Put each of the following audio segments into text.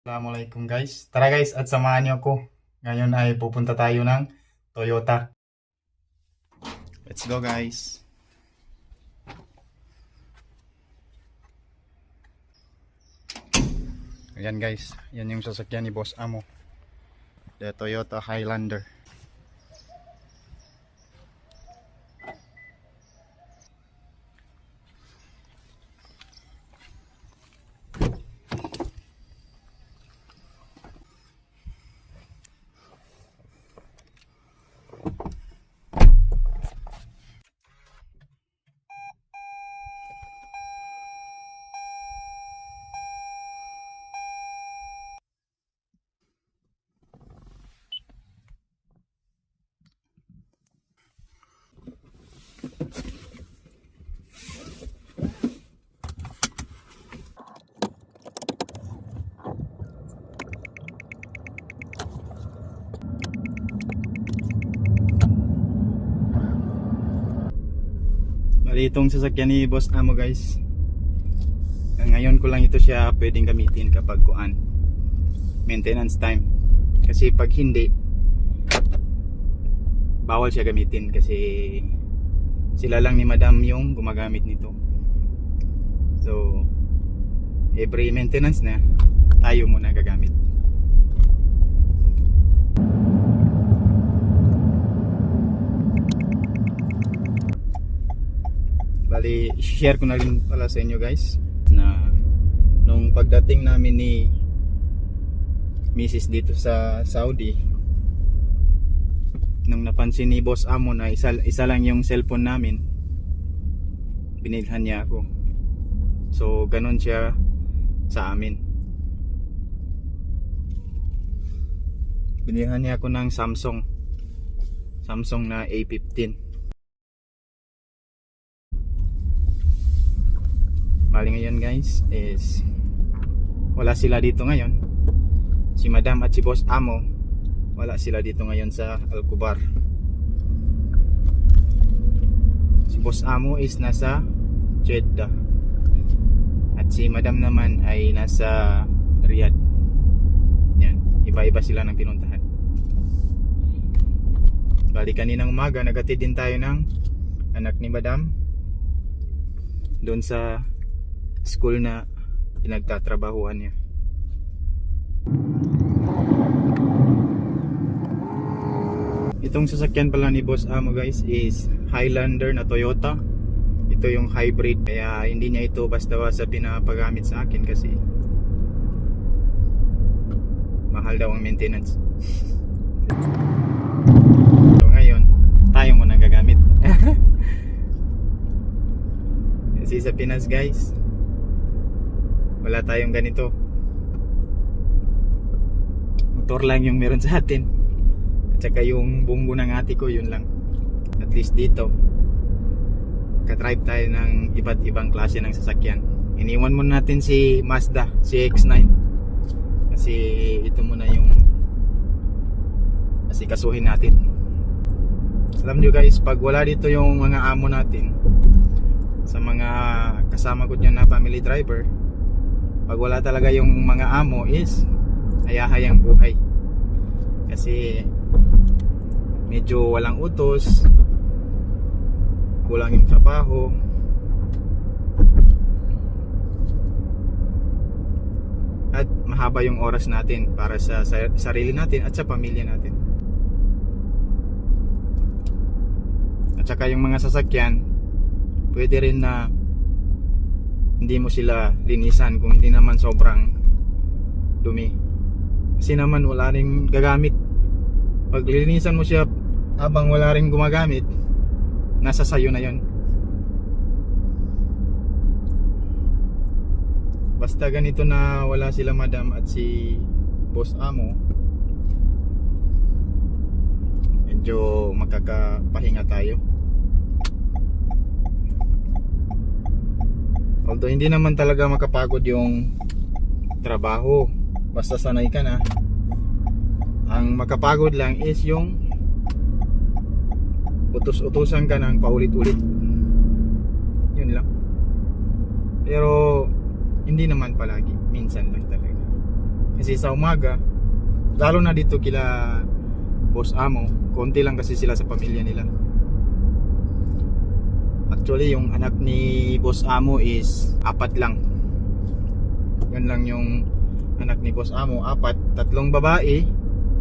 Assalamualaikum guys. Tara guys at samahan niyo ako. Ngayon ay pupunta tayo ng Toyota. Let's go guys. Ayan guys, yan yung sasakyan ni Boss Amo. The Toyota Highlander. Bali itong sasakyan ni Boss Amo guys. Ngayon ko lang ito siya pwedeng gamitin kapag kuan maintenance time. Kasi pag hindi bawal siya gamitin kasi sila lang ni Madam yung gumagamit nito. So every maintenance na tayo muna gagamit. Bali, share ko na rin pala sa inyo guys na nung pagdating namin ni Mrs. dito sa Saudi, nung napansin ni Boss Amo na isa lang yung cellphone namin, binilhan niya ako. So ganun siya sa amin. Binilhan niya ako ng Samsung na A15. Bali ngayon guys is wala sila dito ngayon. Si Madam at si Boss Amo wala sila dito ngayon sa Al-Kubar. Si Boss Amo is nasa Jeddah at si Madam naman ay nasa Riyadh. Yan, iba-iba sila ng pinuntahan. Bali kaninang umaga nagatid din tayo ng anak ni Madam doon sa school na pinagtatrabahuan niya. Itong sasakyan pala ni Boss Amo guys is Highlander na Toyota. Ito yung hybrid, kaya hindi niya ito basta-basta pinapagamit sa akin kasi mahal daw ang maintenance. So ngayon tayo muna gagamit. Kasi sa Pinas guys wala tayong ganito. Motor lang yung meron sa atin. At saka yung bunggo ng ate ko, yun lang. At least dito ka-drive tayo ng iba't ibang klase ng sasakyan. Iniwan muna natin si Mazda CX-9 kasi ito muna yung asikasuhin natin. Alam nyo guys, pag wala dito yung mga amo natin, sa mga kasama ko dyan na family driver, pag wala talaga yung mga amo is hayahayang buhay kasi medyo walang utos, kulang yung trabaho, at mahaba yung oras natin para sa sarili natin at sa pamilya natin. At saka yung mga sasakyan pwede rin na hindi mo sila linisan kung hindi naman sobrang dumi. Kasi naman wala ring gagamit. Pag linisan mo siya habang wala ring gumagamit, nasa sayo na yon. Basta ganito na wala sila Madam at si Boss Amo, medyo makakapahinga tayo. Although hindi naman talaga makapagod yung trabaho, basta sanay ka na. Ang makapagod lang is yung utos-utusan ka ng paulit-ulit. Yun lang. Pero hindi naman palagi, minsan lang talaga. Kasi sa umaga, lalo na dito kila Boss Amo, konti lang kasi sila sa pamilya nila. Actually, yung anak ni Boss Amo is 4 lang. Yun lang yung anak ni Boss Amo, 4, 3 babae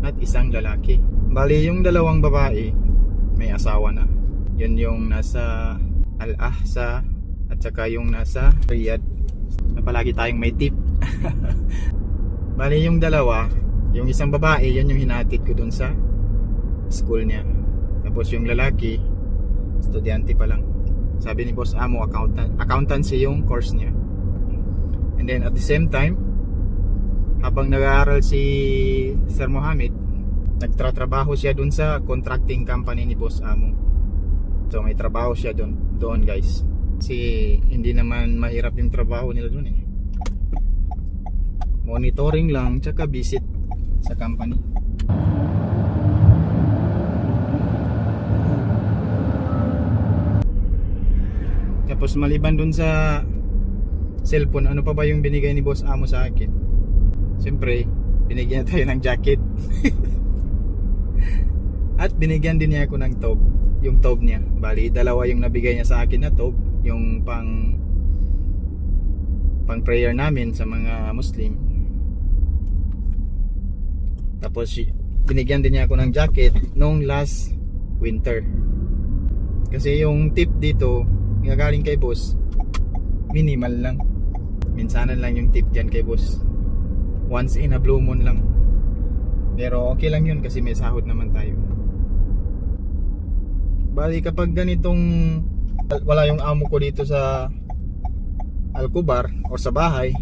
at 1 lalaki. Bali, yung 2 babae may asawa na. Yun yung nasa Al-Ahsa at saka yung nasa Riyadh. Na palagi tayong may tip. Bali, yung 2, yung 1 babae, yun yung hinatid ko dun sa school niya. Tapos yung lalaki, estudyante pa lang. Sabi ni Boss Amo, accountancy yung course niya. And then at the same time, habang nag-aaral si Sir Mohammed, nagtratrabaho siya dun sa contracting company ni Boss Amo. So may trabaho siya doon guys. Kasi hindi naman mahirap yung trabaho nila dun eh. Monitoring lang, tsaka visit sa company. Tapos maliban dun sa cellphone, ano pa ba yung binigay ni Boss Amo sa akin? Siyempre, binigyan tayo ng jacket. At binigyan din niya ako ng tob. Yung tob niya, bali 2 yung nabigay niya sa akin na tob. Yung pang prayer namin sa mga Muslim. Tapos binigyan din niya ako ng jacket nung last winter. Kasi yung tip dito galing kay boss, minimal lang. Minsanan lang yung tip dyan kay boss. Once in a blue moon lang. Pero okay lang yun kasi may sahod naman tayo. Bali kapag ganitong wala yung amo ko dito sa Alcobar o sa bahay,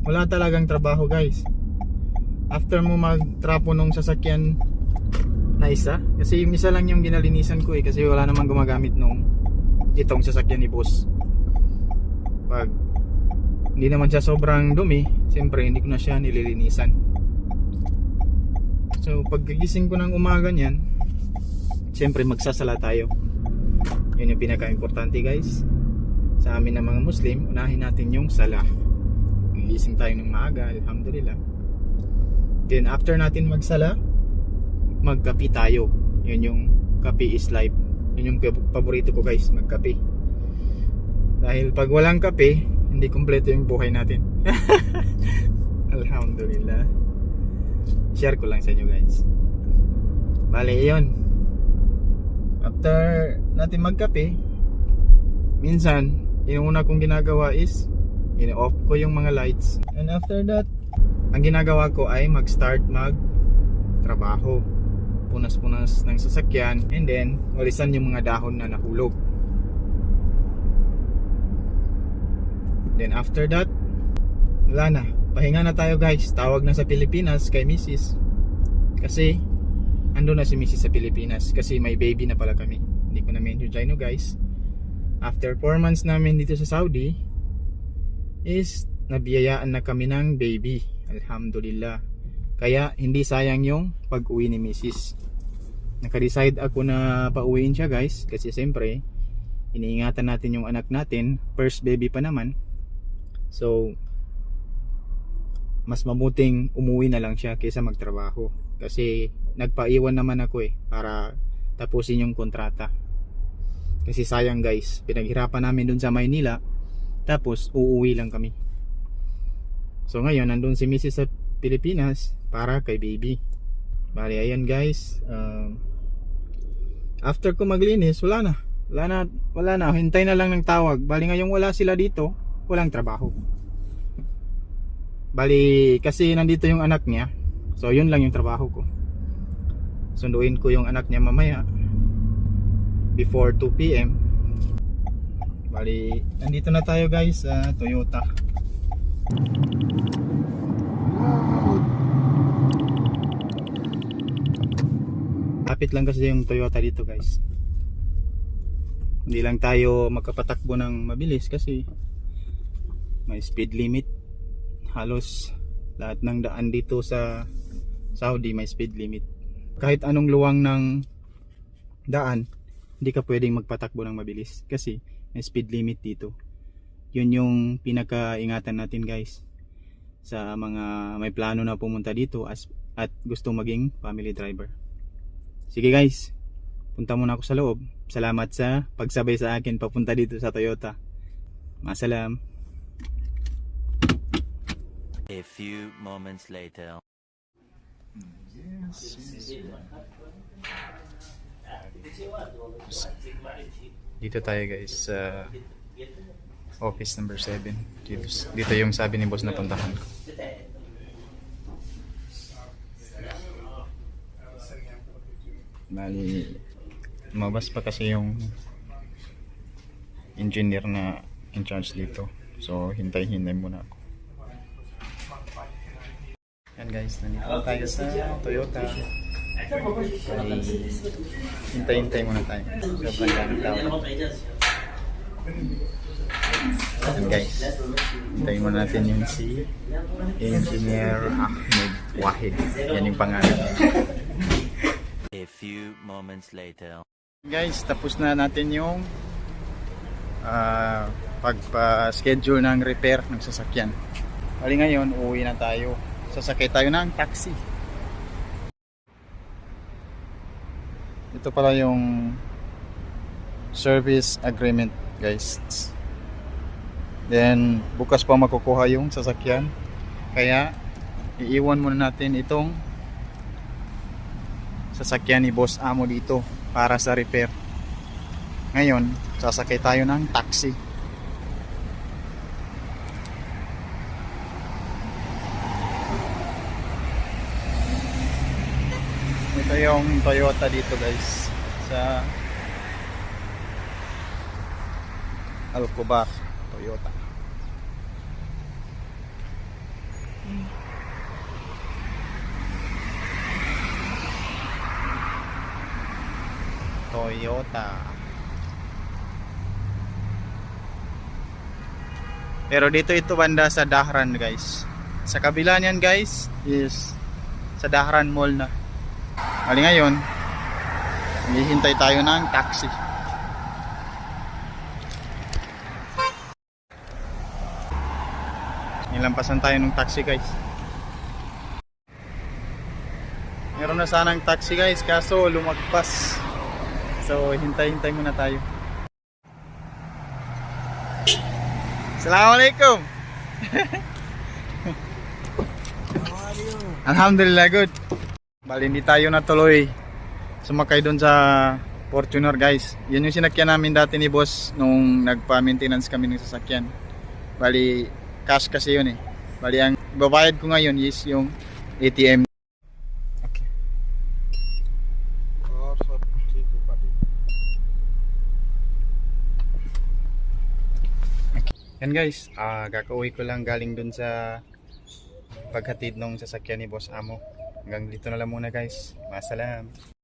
wala talagang trabaho guys. After mo magtrapo nung sasakyan na isa, kasi yung isa lang yung ginalinisan ko kasi wala namang gumagamit nung itong sasakyan ni boss. Pag hindi naman siya sobrang dumi, siyempre hindi ko na siya nililinisan. So pagkagising ko ng umaga niyan, siyempre magsasala tayo. Yun yung pinaka-importante guys. Sa amin na mga Muslim, unahin natin yung sala. Gigising tayo ng maaga, alhamdulillah. Then after natin magsala, magkapi tayo. Yun yung kapi is life. Yun yung paborito ko guys, magkape. Dahil pag walang kape, hindi kumpleto yung buhay natin. Alhamdulillah. Share ko lang sa inyo guys. Bale yun, after natin magkape, minsan yung una kong ginagawa is in-off ko yung mga lights. And after that, ang ginagawa ko ay mag-start mag-trabaho. Punas-punas ng sasakyan, and then walisan yung mga dahon na nahulog. Then after that, wala na, pahinga na tayo guys. Tawag na sa Pilipinas kay Mrs. Kasi ando na si Mrs. sa Pilipinas kasi may baby na pala kami. Hindi ko na mention dyan no guys. After 4 months namin dito sa Saudi is nabiyayaan na kami ng baby, alhamdulillah. Kaya hindi sayang yung pag-uwi ni Mrs. Naka-decide ako na pauwiin siya guys. Kasi siyempre iniingatan natin yung anak natin. First baby pa naman. So mas mabuting umuwi na lang siya kaysa magtrabaho. Kasi nagpaiwan naman ako para tapusin yung kontrata. Kasi sayang guys, pinaghirapan namin dun sa Maynila, tapos uuwi lang kami. So ngayon nandun si Mrs. sa Pilipinas para kay baby. Bali ayan guys, after ko maglinis, wala na, hintay na lang ng tawag. Bali ngayong wala sila dito, walang trabaho. Bali kasi nandito yung anak niya, so yun lang yung trabaho ko. Sunduin ko yung anak niya mamaya before 2 PM. Bali nandito na tayo guys sa Toyota. Lapit lang kasi yung Toyota dito guys. Hindi lang tayo magkapatakbo ng mabilis kasi may speed limit. Halos lahat ng daan dito sa Saudi may speed limit. Kahit anong luwang ng daan, hindi ka pwedeng magpatakbo ng mabilis kasi may speed limit dito. Yun yung pinaka-ingatan natin guys. sa mga may plano na pumunta dito at gustong maging family driver. Sige guys, punta muna ako sa loob. Salamat sa pagsabay sa akin papunta dito sa Toyota. Masalam. A few moments later. Dito tayo guys sa office number 7. Dito yung sabi ni boss na puntahan ko. Bali, mabas pa kasi yung engineer na in charge dito. So, hintay-hintay muna ako. Yan guys, nandito tayo sa Toyota. Bali, hintay-hintay muna tayo. Sobrang daming tao. Yan guys, hintayin muna natin yung si Engineer Ahmed Wahid. Yan yung pangalan niya. A few moments later. Guys, tapos na natin yung pagpa-schedule ng repair ng sasakyan. Bali ngayon, uuwi na tayo. Sasakay tayo ng taxi. Ito pala yung service agreement, guys. Then, bukas pa makukuha yung sasakyan. Kaya, iiwan muna natin itong sasakyan ni Boss Amo dito para sa repair. Ngayon, sasakay tayo ng taxi. Ito yung Toyota dito guys sa Alcobar Toyota. Toyota. Pero dito ito banda sa Dahran guys. Sa kabila niyan guys is sa Dahran Mall na. Bali ngayon, hihintay tayo ng taxi. Nilampasan tayo ng taxi guys. Meron na sanang taxi guys, kaso lumagpas. So, hintay-hintay muna tayo. Assalamualaikum. Alhamdulillah, good. Bali, hindi tayo natuloy sumakay doon sa Fortuner guys. Yan yung sinakyan namin dati ni boss nung nagpa-maintenance kami ng sasakyan. Bali, cash kasi yun eh. Bali, ang babayad ko ngayon is yung ATM. Okay. Yan guys, kakauwi ko lang galing dun sa paghatid ng sasakyan ni Boss Amo. Hanggang dito na lang muna guys. Masalam.